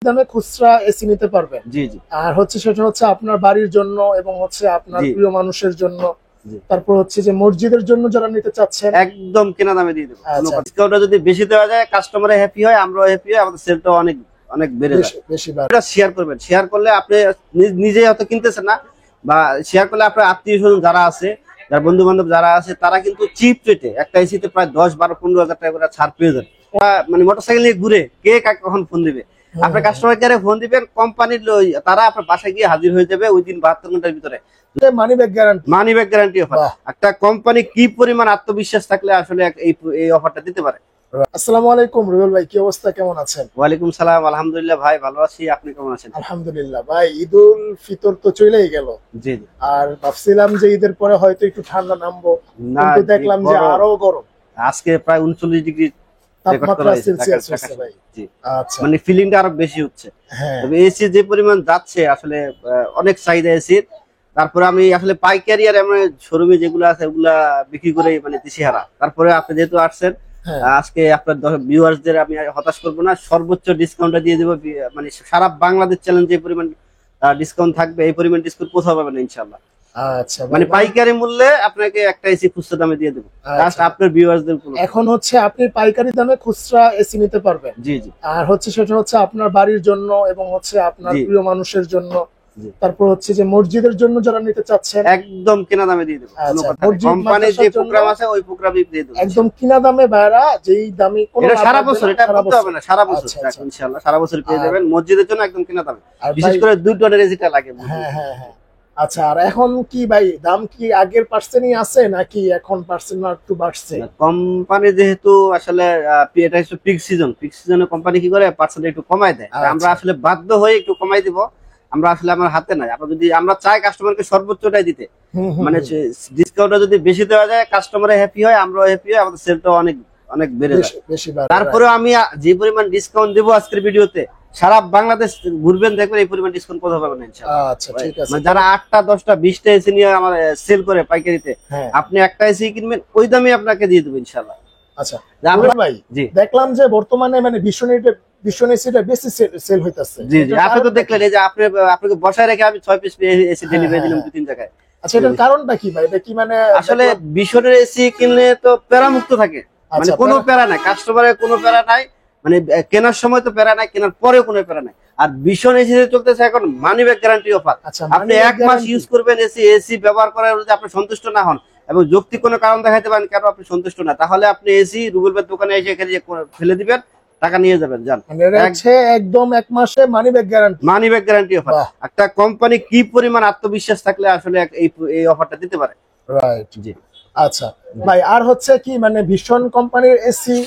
দামে খুচরা এসি নিতে পারবেন। জি জি। আর হচ্ছে সেটা হচ্ছে আপনার বাড়ির জন্য এবং হচ্ছে আপনার প্রিয় মানুষের জন্য, তারপর হচ্ছে যে মসজিদের জন্য যারা নিতে চাচ্ছেন একদম কেনা দামে দিয়ে দেবো। ডিসকাউন্টটা যদি বেশি দেওয়া যায়, কাস্টমার হ্যাপি হয়, আমরাও হ্যাপি হয়, আমাদের সেলটা অনেক অনেক বেড়ে যায়। এটা শেয়ার করবেন, শেয়ার করলে আপনি নিজে হয়তো কিনতেছেন না, বা শেয়ার করলে আপনার আত্মীয় স্বজন যারা আছে, যার বন্ধু বান্ধব যারা আছে, তারা কিন্তু চিপ রেটে একটা এসিতে প্রায় 10, 12, 15 হাজার টাকা করে ছাড় পেয়ে যাবে। মানে মোটরসাইকেল নিয়ে ঘুরে কে কাকে কখন ফোন দিবে, আপনার কাস্টমার কেয়ারে ফোন দিবেন, কোম্পানির তারা আপনার বাসায় গিয়ে হাজির হয়ে যাবে ওই দিন 72 ঘন্টার ভিতরে। Money back guarantee offer. একটা কোম্পানি কি পরিমাণ আত্মবিশ্বাস থাকলে আসলে এই অফারটা দিতে পারে। আসসালামু আলাইকুম রুবেল ভাই, কি অবস্থা, কেমন আছেন? ওয়ালাইকুম সালাম, আলহামদুলিল্লাহ ভাই ভালো আছি, আপনি কেমন আছেন? আলহামদুলিল্লাহ ভাই, ঈদুল ফিতর তো চলেই গেল। জি। আর ভাবছিলাম যে ঈদের পরে হয়তো একটু ঠান্ডা নামবো, কিন্তু দেখলাম যে আরো গরম। আজকে প্রায় 39 ডিগ্রি তাপমাত্রা সেলসিয়াস হচ্ছে ভাই। আচ্ছা, মানে ফিলিংটা আরো বেশি হচ্ছে। তবে এসি যে পরিমাণ যাচ্ছে আসলে অনেক চাহিদা এসির। তারপরে আমি আসলে পাইকারি আর আমরা শোরুমে যেগুলো আছে ওগুলা বিক্রি করে মানে দিশেহারা। তারপরে আপনি যেহেতু আসছেন, আজকে আপনার ভিউয়ার্সদের আমি হতাশ করবো না, সর্বোচ্চ ডিসকাউন্টটা দিয়ে দেবো। মানে সারা বাংলাদেশ চ্যালেঞ্জ যে পরিমাণ ডিসকাউন্ট থাকবে, এই পরিমাণ ডিসকাউন্ট কোথাও পাবেন না ইনশাআল্লাহ। আচ্ছা, মানে পাইকারি মূল্যে আপনাকে একটা এসি খুচরা দামে দিয়ে দেবো, জাস্ট আপনার ভিউয়ার্সদের। এখন হচ্ছে আপনি পাইকারি দামে খুচরা এসি নিতে পারবেন। জি জি। আর হচ্ছে সেটা হচ্ছে আপনার বাড়ির জন্য এবং হচ্ছে আপনার প্রিয় মানুষের জন্য, তারপর হচ্ছে যে মসজিদের জন্য যারা নিতে চাচ্ছেন, একদম কেনা দামে দিয়ে দেবো। কোম্পানির যে প্রোগ্রাম আছে ওই প্রোগ্রামে দিয়ে দেবো একদম কিনা দামে ভাইরা, যেই দামে এটা সারা বছর, এটা বলতে হবে না, সারা বছর ইনশাআল্লাহ সারা বছর পেয়ে যাবেন মসজিদের জন্য একদম কিনা দামে। বিশেষ করে 2 টনের এসিটা লাগে। হ্যাঁ। আচ্ছা, আর এখন কি ভাই দাম কি আগের পার্সেন্টই আছে নাকি এখন পার্সেন্ট না একটু বাড়ছে? কোম্পানি যেহেতু আসলে এটা হচ্ছে পিক সিজনে কোম্পানি কি করে পার্সেন্ট একটু কমায় দেয়, আমরা আসলে বাধ্য হয়ে একটু কমাই দিব। আমরা আসলে আমার হাতে নাই, আমরা যদি আমরা চাই কাস্টমারকে সর্বোচ্চটাই দিতে, মানে ডিসকাউন্টটা যদি বেশি দেওয়া যায়, কাস্টমার হ্যাপি হয়, আমরাও হ্যাপি হয়, আমাদের সেলটা অনেক অনেক বেড়ে যায়। তারপরে আমি যে পরিমাণ ডিসকাউন্ট দেবো আজকের ভিডিওতে, সারা বাংলাদেশ ঘুরবেন দেখবেন এই পরিমাণ ডিসকাউন্ট কোথাও পাবেন না ইনশাআল্লাহ। আচ্ছা ঠিক আছে। মানে যারা 8টা 10টা 20টা এসি নিয়ে আমার সেল করে পাইকারিতে, আপনি একটা এসি কিনবেন ওই দামে আপনাকে দিয়ে দেবো ইনশাআল্লাহ। আচ্ছা ভাই, দেখলাম যে বর্তমানে মানে ভীষণ এসিটা বেশি সেল হইতাছে। জি জি, আপনি তো দেখলেন এই যে আপনাকে বসায় রেখে আমি 6 পিস এসি ডেলিভারি দিলাম 2-3 জায়গায়। আচ্ছা, এটার কারণটা কি ভাই? এটা কি মানে আসলে ভীষণের এসি কিনলে তো প্যারা মুক্ত থাকে, মানে কোনো প্যারা নাই, কাস্টমারের কোনো প্যারা নাই, মানে কেনার সময় তো প্যারা নাই, কেনার পরেও কোনো প্যারা নাই। আর ভীষণ এসি চলতেছে এখন মানি ব্যাক গ্যারান্টি অফার। আপনি 1 মাস ইউজ করবেন এসি ব্যবহার করার, যদি আপনি সন্তুষ্ট না হন এবং যৌক্তিক কোনো কারণ দেখাইতে পারেন কেন আপনি সন্তুষ্ট না, তাহলে আপনি এসি রুবেল ভাইয়ের দোকানে এসে এখানে ফেলে দিবেন, টাকা নিয়ে যাবেন, জান। একদম 1 মাসে মানি ব্যাক গ্যারান্টি অফার। একটা কোম্পানি কি পরিমাণ আত্মবিশ্বাস থাকলে আসলে এই অফারটা দিতে পারে। রাইট, জি। আচ্ছা ভাই, আর হচ্ছে কি মানে ভীষণ কোম্পানির এসি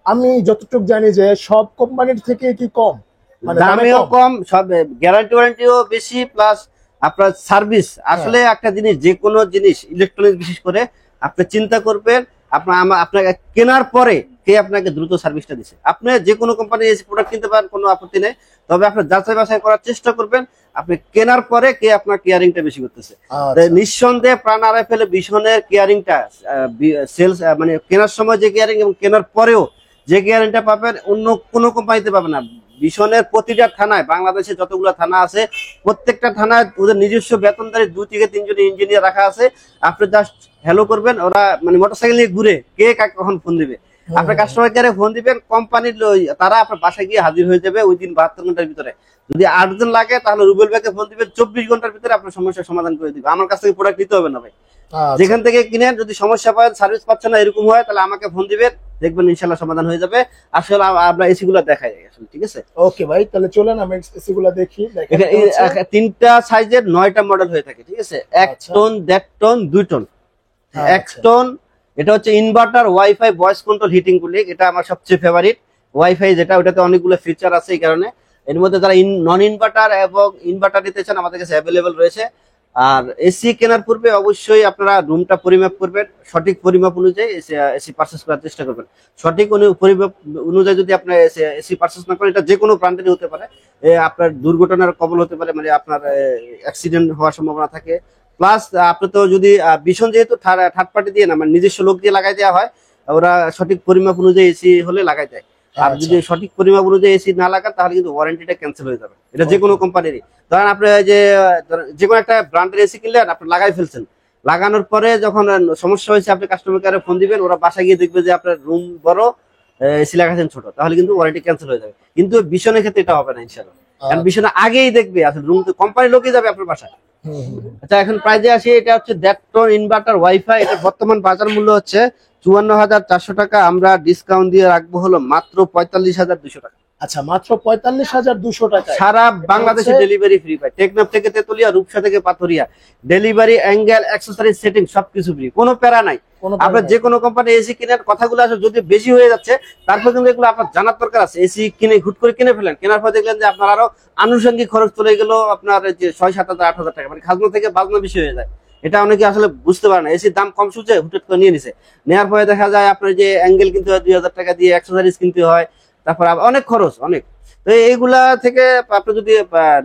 আমি যতটুকু জানি যে সব কোম্পানির থেকে কি কম, মানে দামেও কম, সব গ্যারান্টি ওয়ারেন্টিও বেশি, প্লাস আপনার সার্ভিস। আসলে একটা জিনিস, যে কোনো জিনিস ইলেকট্রনিক্স বিশেষ করে আপনি চিন্তা করবেন আপনাকে কেনার পরে কে আপনাকে দ্রুত সার্ভিসটা দিচ্ছে। আপনি যে কোনো কোম্পানির এসি প্রোডাক্ট কিনতে পারেন, কোনো আপত্তি নেই, তবে আপনি যাচাই বাছাই করার চেষ্টা করবেন আপনি কেনার পরে কে আপনার কেয়ারিংটা বেশি করতেছে। নিঃসন্দেহে প্রাণ আড়াই ফেলে ভীষণের কেয়ারিংটা, সেলস মানে কেনার সময় যে কেয়ারিং এবং কেনার পরেও যে কেয়ারিংটা পাবেন অন্য কোনো কোম্পানিতে পাবেন না। ভীষণের প্রতিটা থানায়, বাংলাদেশে যতগুলো থানা আছে প্রত্যেকটা থানায় ওদের নিজস্ব বেতনদারি 2 থেকে 3 জন ইঞ্জিনিয়ার রাখা আছে। আপনি জাস্ট হ্যালো করবেন, ওরা মানে মোটরসাইকেল নিয়ে ঘুরে কে কাকে কখন ফোন দিবে, আপনার কাস্টমার কেয়ারে ফোন দিবেন, কোম্পানির তারা আপনার বাসায় গিয়ে হাজির হয়ে যাবে ওই দিন 72 ঘন্টার ভিতরে। যদি 8 দিন লাগে তাহলে রুবেল ভাইকে ফোন দিবেন, 24 ঘন্টার ভিতরে আপনার সমস্যার সমাধান করে দিবে। আমার কাছ থেকে প্রোডাক্ট নিতে হবে না ভাই, যেখান থেকে কিনেন যদি সমস্যা পায়, সার্ভিস পাচ্ছেন না এরকম হয়, তাহলে আমাকে ফোন দিবেন, দেখবেন ইনশাআল্লাহ সমাধান হয়ে যাবে। আসলে আমরা এসি গুলো দেখাই আসলে, ঠিক আছে? ওকে ভাই, তাহলে চলেন আমি এসি গুলো দেখি। দেখেন 3টা সাইজের 9টা মডেল হয়ে থাকে, ঠিক আছে? 1 টন, 1.5 টন, 2 টন। 1 টন এটা হচ্ছে inverter, wifi, voice control, heating cooling. এটা আমার সবচেয়ে ফেভারিট। ওয়াইফাই যেটা, ওটাতে অনেকগুলো ফিচার আছে, এই কারণে এর মধ্যে যারা নন ইনভার্টার এবং ইনভার্টার নিতে চান আমাদের কাছে অ্যাভেলেবেল রয়েছে। আর এসি কেনার পূর্বে অবশ্যই আপনারা রুমটা পরিমাপ করবেন, সঠিক পরিমাপ অনুযায়ী এসি পারচেজ করার চেষ্টা করবেন। সঠিক পরিমাপ অনুযায়ী যদি আপনি এসি পারচেজ না করেন, এটা যে কোনো ব্র্যান্ডেরই হতে পারে, আপনার দুর্ঘটনার কবল হতে পারে, মানে আপনার অ্যাক্সিডেন্ট হওয়ার সম্ভাবনা থাকে। প্লাস আপনি তো যদি ভীষণ যেহেতু থার্ড পার্টি দিয়ে না, মানে নিজস্ব লোক দিয়ে লাগাই দেওয়া হয়, ওরা সঠিক পরিমাপ অনুযায়ী এসি হলে লাগাই দেয়। আর যদি সঠিক পরিমাপ অনুযায়ী এসি না লাগান তাহলে কিন্তু ওয়ারেন্টিটা ক্যান্সেল হয়ে যাবে। এটা যে কোনো কোম্পানিরই। ধরেন আপনি যে কোনো একটা ব্র্যান্ডের এসি কিনলেন, আপনি লাগাই ফেলছেন, লাগানোর পরে যখন সমস্যা হয়েছে আপনি কাস্টমার কেয়ারে ফোন দিবেন, ওরা বাসায় গিয়ে দেখবে যে আপনার রুম বড়, এসি লাগাচ্ছেন ছোট, তাহলে কিন্তু ওয়ারেন্টি ক্যান্সেল হয়ে যাবে। কিন্তু ভীষণের ক্ষেত্রে এটা হবে না ইনশাআল্লাহ, কারণ ভীষণ আগেই দেখবে আসলে রুম তো কোম্পানির লোকই যাবে আপনার বাসায়। আচ্ছা, এখন প্রাইজে আসি। এটা হচ্ছে দ্যাটটন ইনভার্টার ওয়াইফাই। এটা বর্তমান বাজার মূল্য হচ্ছে 54,400 টাকা। আমরা ডিসকাউন্ট দিয়ে রাখবো হলো মাত্র 45,200 টাকা। আচ্ছা, মাত্র 45,200 টাকা। সারা বাংলাদেশে ডেলিভারি ফ্রি পায়। টেকনাফ থেকে তেতুলিয়া, রূপসা থেকে Patharia, delivery, angle, accessories, setting সবকিছু ফ্রি, কোনো প্যারা নাই। আপনার যে কোনো কোম্পানি এসি কিনার কথাগুলো আসলে যদি বেশি হয়ে যাচ্ছে, তারপর কিন্তু এগুলো আপনার জানার দরকার আছে। এসি কিনে হুট করে কিনে ফেলেন, কেনার পর দেখলেন যে আপনার আরো আনুষঙ্গিক খরচ চলে গেল আপনার যে 6-7 হাজার 8 হাজার টাকা, মানে খাজনা থেকে বাজনা বেশি হয়ে যায়। এটা অনেকে আসলে বুঝতে পারে না। এসির দাম কম শুনছে, হুট করে নিয়ে নিছে, নেওয়ার পরে দেখা যায় আপনার যে অ্যাঙ্গেল কিনতে হয় 2,000 টাকা দিয়ে, অ্যাক্সেসরিজ কিনতে হয়, তারপর অনেক খরচ অনেক। তো এইগুলা থেকে আপনি যদি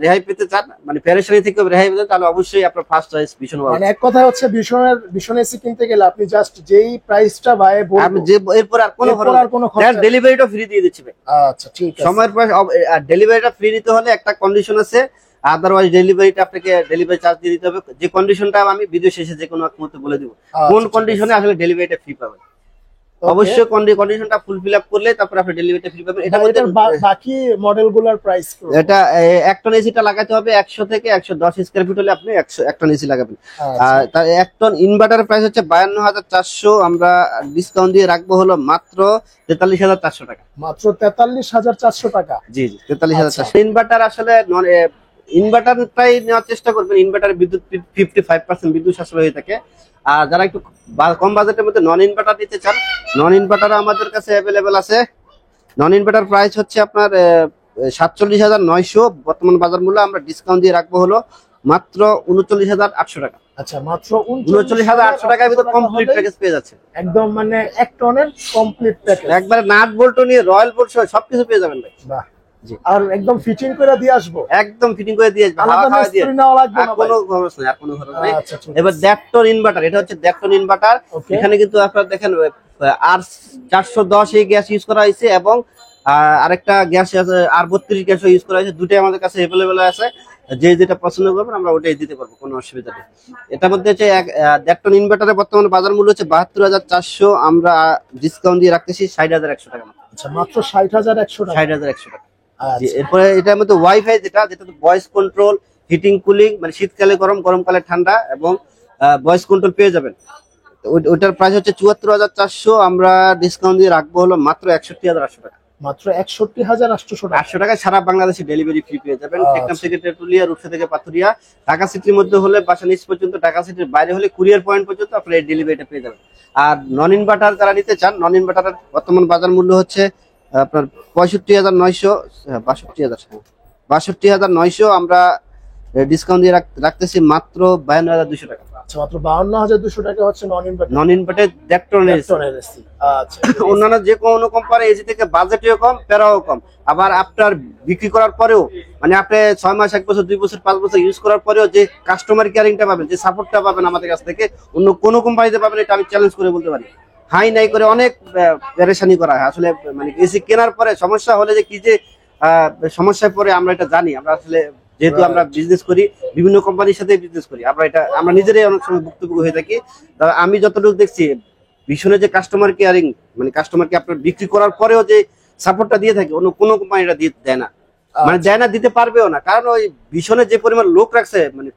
রেহাই পেতে চান, মানে পেরেশানি থেকে রেহাই পেতে চান, তাহলে অবশ্যই আপনার ফার্স্ট চয়েস ভীষণ। মানে এক কথা হচ্ছে ভীষণ এসি কিনতে গেলে আপনি জাস্ট যেই প্রাইসটা ভাই বলবো, আপনি যে এরপর আর কোনো খরচ, ডেলিভারিটা ফ্রি দিয়ে দিচ্ছি ভাই। আচ্ছা, ঠিক আছে। সময়ের পর ডেলিভারিটা ফ্রি দিতে হলে একটা কন্ডিশন আছে, আদারওয়াইজ ডেলিভারিটা আপনাকে ডেলিভারি চার্জ দিয়ে দিতে হবে। যে কন্ডিশনটা আমি ভিডিও শেষে যে কোনো এক মুহূর্তে বলে দিব কোন কন্ডিশনে আসলে ডেলিভারিটা ফ্রি পাবেন। অবশ্যই কন্ডিশনটা ফুলফিল আপ করলে তারপর আপনি ডেলিভারিটা ফ্রি পাবেন। এটা বাকি মডেলগুলোর প্রাইস, এটা এক টন এসিটা লাগাতে হবে 100 থেকে 110 স্কয়ার ফিট হলে আপনি 1 টন এসি লাগাবেন। আর তার 1 টন ইনভার্টারের প্রাইস হচ্ছে 52,400। আমরা ডিসকাউন্ট দিয়ে রাখবো হলো মাত্র 43,400 টাকা। মাত্র 43,400 টাকা। জি জি, 43,400। ইনভার্টার আসলে ইনভার্টারটাই নেওয়ার চেষ্টা করবেন। ইনভার্টারের বিদ্যুৎ 55% বিদ্যুৎ সাশ্রয় হয়ে থাকে। আর যারা একটু কম বাজেটের মধ্যে নন ইনভার্টার নিতে চান, নন ইনভার্টার আমাদের কাছে অ্যাভেলেবেল আছে। নন ইনভার্টার প্রাইস হচ্ছে আপনার 47,900 বর্তমান বাজার মূল্য। আমরা ডিসকাউন্ট দিয়ে রাখবো হলো মাত্র 39,800 টাকা। আচ্ছা, মাত্র 39,800 টাকার ভিতর কমপ্লিট প্যাকেজ পেয়ে যাচ্ছে। একদম মানে 1 টনের কমপ্লিট প্যাকেজ, একবারে নাট বল্ট নিয়ে রয়্যাল বোল্ট সবকিছু পেয়ে যাবেন ভাই। বাহ, আর একদম ফিটিং করে দিয়ে আসবো, একদম ফিটিং করে দিয়ে আসবো, হাওয়া খাওয়া দিয়ে, কোনো খরচ নাই, আর কোনো খরচ নাই। এবার দ্যাটটন ইনভার্টার, এটা হচ্ছে দ্যাটটন ইনভার্টার। এখানে কিন্তু আপনারা দেখেন আর 410 এই গ্যাস ইউজ করা হয়েছে, এবং আরেকটা গ্যাস আছে আর 32 গ্যাস ইউজ করা হয়েছে। দুটোই আমাদের কাছে অ্যাভেলেবেল আছে, যে যেটা পছন্দ করবেন আমরা ওটাই দিতে পারবো, কোনো অসুবিধা নেই। এটার মধ্যে হচ্ছে দ্যাটটন ইনভার্টারের বর্তমানে বাজার মূল্য হচ্ছে 72,400। আমরা ডিসকাউন্ট দিয়ে রাখতেছি 60,100 টাকা। আচ্ছা, মাত্র 60,100 টাকা। 60,100 টাকা। এরপরে এটার মধ্যে ওয়াইফাই, যেটা ভয়েস কন্ট্রোল, হিটিং, কুলিং, মানে শীতকালে গরম, গরমকালে ঠান্ডা, এবং ভয়েস কন্ট্রোল পেয়ে যাবেন। ওইটার প্রাইস হচ্ছে 74,400। আমরা ডিসকাউন্ট দিয়ে রাখবো হলো মাত্র 61,800 টাকা। মাত্র 61,800 টাকা। 800 টাকায় সারা বাংলাদেশে ডেলিভারি ফ্রি পেয়ে যাবেন। টেকনাফ থেকে তেতুলিয়া, রূপসা থেকে পাথরিয়া, ঢাকা সিটির মধ্যে হলে বাসা নিচ পর্যন্ত, ঢাকা সিটির বাইরে হলে কুরিয়ার পয়েন্ট পর্যন্ত আপনার এই ডেলিভারিটা পেয়ে যাবেন। আর নন ইনভার্টার যারা নিতে চান, নন ইনভার্টারের বর্তমান বাজার মূল্য হচ্ছে আপনার 65,900, 62,900। আমরা ডিসকাউন্ট দিয়ে রাখতেছি মাত্র 52,200 টাকা। আচ্ছা, মাত্র 52,200 টাকা হচ্ছে নন ইনভার্টার। নন ইনভার্টার দ্যাটটন এসি। আচ্ছা, অন্যান্য যে কোনো কোম্পানি এসি থেকে বাজেটও কম, প্যারাও কম। আবার আপনার বিক্রি করার পরেও, মানে আপনি 6 মাস, 1 বছর, 2 বছর, 5 বছর ইউজ করার পরেও যে কাস্টমার কেয়ারিংটা পাবেন, যে সাপোর্টটা পাবেন আমাদের কাছ থেকে, অন্য কোনো কোম্পানিতে পাবেন, এটা আমি চ্যালেঞ্জ করে বলতে পারি। হাই নাই করে অনেক পেরেশানি করা হয় আসলে, মানে এসি কেনার পরে সমস্যা হলে যে কি যে সমস্যায় পরে আমরা এটা জানি। আমরা আসলে যেহেতু আমরা বিজনেস করি, বিভিন্ন কোম্পানির সাথে বিজনেস করি, আমরা নিজেরাই অনেক সময় ভুক্তভোগী হয়ে থাকি। তবে আমি যতটুকু দেখছি, ভীষণের যে কাস্টমার কেয়ারিং, মানে কাস্টমারকে আপনার বিক্রি করার পরেও যে সাপোর্টটা দিয়ে থাকে, অন্য কোনো কোম্পানিটা দেয় না, মানে দেয় না, দিতে পারবেও না। কারণ ওই ভীষণের যে পরিমাণ লোক রাখছে, মানে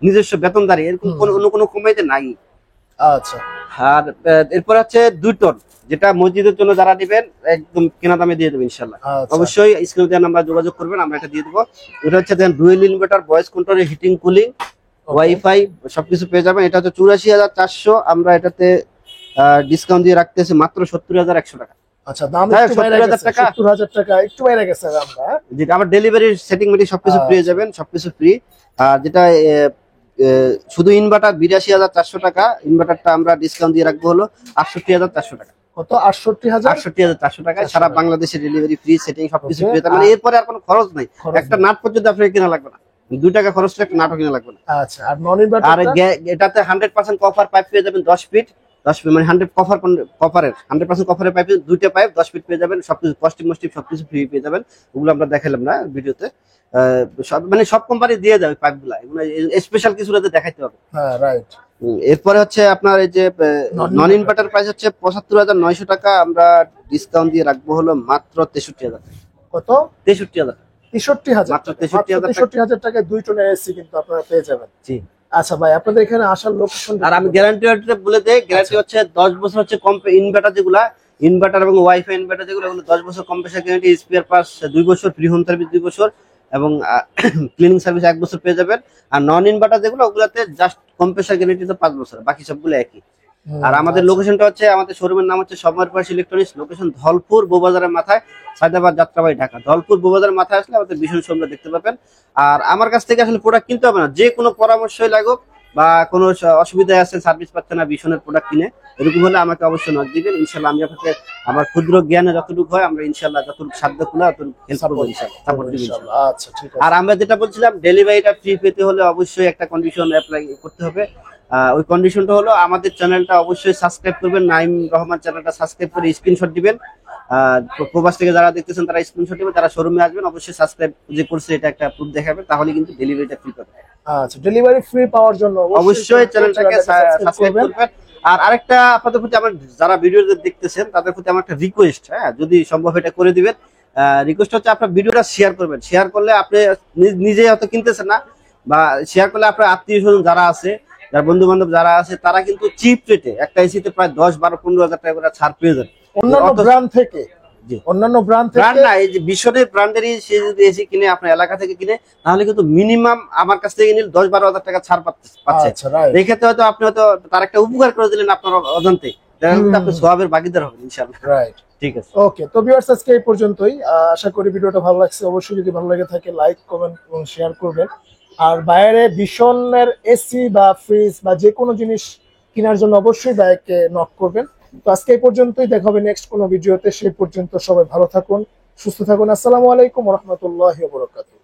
নিজস্ব বেতনদারি, এরকম অন্য কোনো কোম্পানিতে নাই। আচ্ছা, আর এরপর হচ্ছে 2 টন, যেটা মসজিদের জন্য যারা নেবেন একদম কেনা দামে দিয়ে দেবো ইনশাল্লাহ। অবশ্যই স্ক্রিনে দেওয়া নাম্বার যোগাযোগ করবেন, আমরা এটা দিয়ে দেবো। এটা হচ্ছে dual inverter, voice control, heating, cooling, wifi সবকিছু পেয়ে যাবেন। এটা হচ্ছে 84,400। আমরা এটাতে ডিসকাউন্ট দিয়ে রাখতেছি মাত্র 70,100 টাকা। আচ্ছা, দাম একটু বাইরে গেছে, 70,000 টাকা একটু বাইরে গেছে দামটা। যেটা আবার ডেলিভারি সেটিং মেটি সবকিছু পেয়ে যাবেন, সবকিছু ফ্রি। আর যেটা শুধু ইনভার্টার 82,400 টাকা। ইনভার্টারটা আমরা ডিসকাউন্ট দিয়ে রাখবো হলো 68,400 টাকা। কত? 68,400 টাকা। সারা বাংলাদেশে ডেলিভারি ফ্রি, সেটিং সবকিছু পেয়ে যাবেন। মানে এরপরে আর কোনো খরচ নাই, একটা নাট পর্যন্ত আপনাকে কেনা লাগবে না, 2 টাকা খরচ, একটা নাটও কিনা লাগবে না। আচ্ছা, আর নন ইনভার্টার, আর এটাতে 100% কপার পাইপ পেয়ে যাবেন 10 ফিট, 10 ফিট মানে 100 100% কপারের পাইপে 2টা পাইপ 10 ফিট পেয়ে যাবেন, সবকিছু কস্টিং মস্টিং সবকিছু ফ্রি পেয়ে যাবেন। ওগুলো আমরা দেখাইলাম না ভিডিওতে, সব মানে সব কোম্পানি দিয়ে দেয় পাইপগুলো, এগুলো স্পেশাল কিছু দেখাইতে হবে। হ্যাঁ রাইট। এরপরে হচ্ছে আপনার এই যে নন ইনভার্টার প্রাইস হচ্ছে ৭৫,৯০০ টাকা, আমরা ডিসকাউন্ট দিয়ে রাখবো হলো মাত্র ৬৩,০০০ টাকা। কত? ৬৩,০০০ ৬৩,০০০, মাত্র ৬৩,০০০ টাকা। ৬৩,০০০ টাকায় 2 টনের এসি কিন্তু আপনারা পেয়ে যাবেন। জি। আচ্ছা ভাই, আপনাদের এখানে আসার লোকেশন? আর আমি গ্যারান্টি বলে দেই, গ্যারান্টি হচ্ছে 10 বছর হচ্ছে ইনভার্টার যেগুলা, ইনভার্টার এবং ওয়াইফাই ইনভার্টার যেগুলো, এগুলো 10 বছর কম্প্রেসার গ্যারান্টি, স্পেয়ার পার্টস 2 বছর, ফ্রি হোম সার্ভিস 2 বছর এবং ক্লিনিং সার্ভিস 1 বছর পেয়ে যাবেন। আর নন ইনভার্টার যেগুলো ওগুলাতে জাস্ট কম্প্রেসার গ্যারান্টি তো 5 বছর, বাকি সবগুলো একই। আর আমাদের লোকেশনটা হচ্ছে, আমাদের শোরুমের নাম হচ্ছে সময়ের পাশ ইলেকট্রনিক্স, লোকেশন ধলপুর বউবাজারের মাথায়, সায়দাবাদ যাত্রাবাড়ি ঢাকা। ধলপুর বউবাজারের মাথায় আসলে আমাদের ভীষণ শোরুমটা দেখতে পাবেন। আর আমার কাছ থেকে আসলে প্রোডাক্ট কিনতে হবে না, যে কোনো পরামর্শই লাগুক বা কোনো অসুবিধায় আছে, সার্ভিস পাচ্ছে না ভীষণের প্রোডাক্ট কিনে, এরকম হলে আমাকে অবশ্যই নক দিবেন। ইনশাল্লাহ আমি আপনাকে আমার ক্ষুদ্র জ্ঞানে যতটুকু হয় আমরা ইনশাল্লাহ যতটুকু সাধ্য খুলে ততটুকু হেল্প করবো, ইনশাল্লাহ সাপোর্ট দিব ইনশাল্লাহ। আচ্ছা ঠিক আছে। আর আমরা যেটা বলছিলাম, ডেলিভারিটা ফ্রি পেতে হলে অবশ্যই একটা কন্ডিশন অ্যাপ্লাই করতে হবে। ওই কন্ডিশনটা হলো আমাদের চ্যানেলটা অবশ্যই সাবস্ক্রাইব করবেন, নাইম রহমান চ্যানেলটা সাবস্ক্রাইব করে স্ক্রিনশট দিবেন। প্রবাস থেকে যারা দেখতেছেন তারা স্ক্রিনশট দিবেন, তারা শোরুমে আসবেন, অবশ্যই সাবস্ক্রাইব যে করছে এটা একটা প্রুফ দেখাবেন, তাহলে কিন্তু ডেলিভারিটা ফ্রি পাবেন। আচ্ছা, ডেলিভারি ফ্রি পাওয়ার জন্য অবশ্যই চ্যানেলটাকে সাবস্ক্রাইব করবেন। আর আরেকটা আপনাদের প্রতি আমার যারা ভিডিও দেখতেছেন তাদের প্রতি আমার একটা রিকোয়েস্ট, হ্যাঁ যদি সম্ভব এটা করে দিবেন। রিকোয়েস্ট হচ্ছে আপনার ভিডিওটা শেয়ার করবেন। শেয়ার করলে আপনি নিজে হয়তো কিনতেছেন না, বা শেয়ার করলে আপনার আত্মীয় স্বজন যারা আছে, যার বন্ধু বান্ধব যারা আছে, তারা কিন্তু চিপ রেটে একটা এসিতে প্রায় 10, 12, 15 হাজার টাকা করে ছাড় পেয়ে যাবে অন্যান্য ব্র্যান্ড থেকে। জি, অন্যান্য ব্র্যান্ড থেকে ব্র্যান্ড না, এই যে বিশ্বদের ব্র্যান্ডেরই সে যদি এসি কিনে আপনার এলাকা থেকে কিনে, তাহলে কিন্তু মিনিমাম আমার কাছ থেকে নিলে 10, 12 হাজার টাকা ছাড় পাচ্ছে। আচ্ছা রাইট। এই ক্ষেত্রে হয়তো আপনি হয়তো তার একটা উপকার করে দিলেন আপনার অজান্তে, আপনি সওয়াবের ভাগীদার হবেন ইনশাআল্লাহ। রাইট, ঠিক আছে। ওকে, তো ভিউয়ার্স আজকে এই পর্যন্তই। আশা করি ভিডিওটা ভালো লাগছে। অবশ্যই যদি ভালো লেগে থাকে লাইক, কমেন্ট এবং শেয়ার করবেন। আর বাইরে ভীষণের এসি বা ফ্রিজ বা যে কোনো জিনিস কেনার জন্য অবশ্যই বাইকে নক করবেন। তো আজকে এই পর্যন্তই, দেখা হবে নেক্সট কোনো ভিডিওতে। সেই পর্যন্ত সবাই ভালো থাকুন, সুস্থ থাকুন। আসসালামু আলাইকুম ওয়া রাহমাতুল্লাহি ওয়া বারাকাতুহু।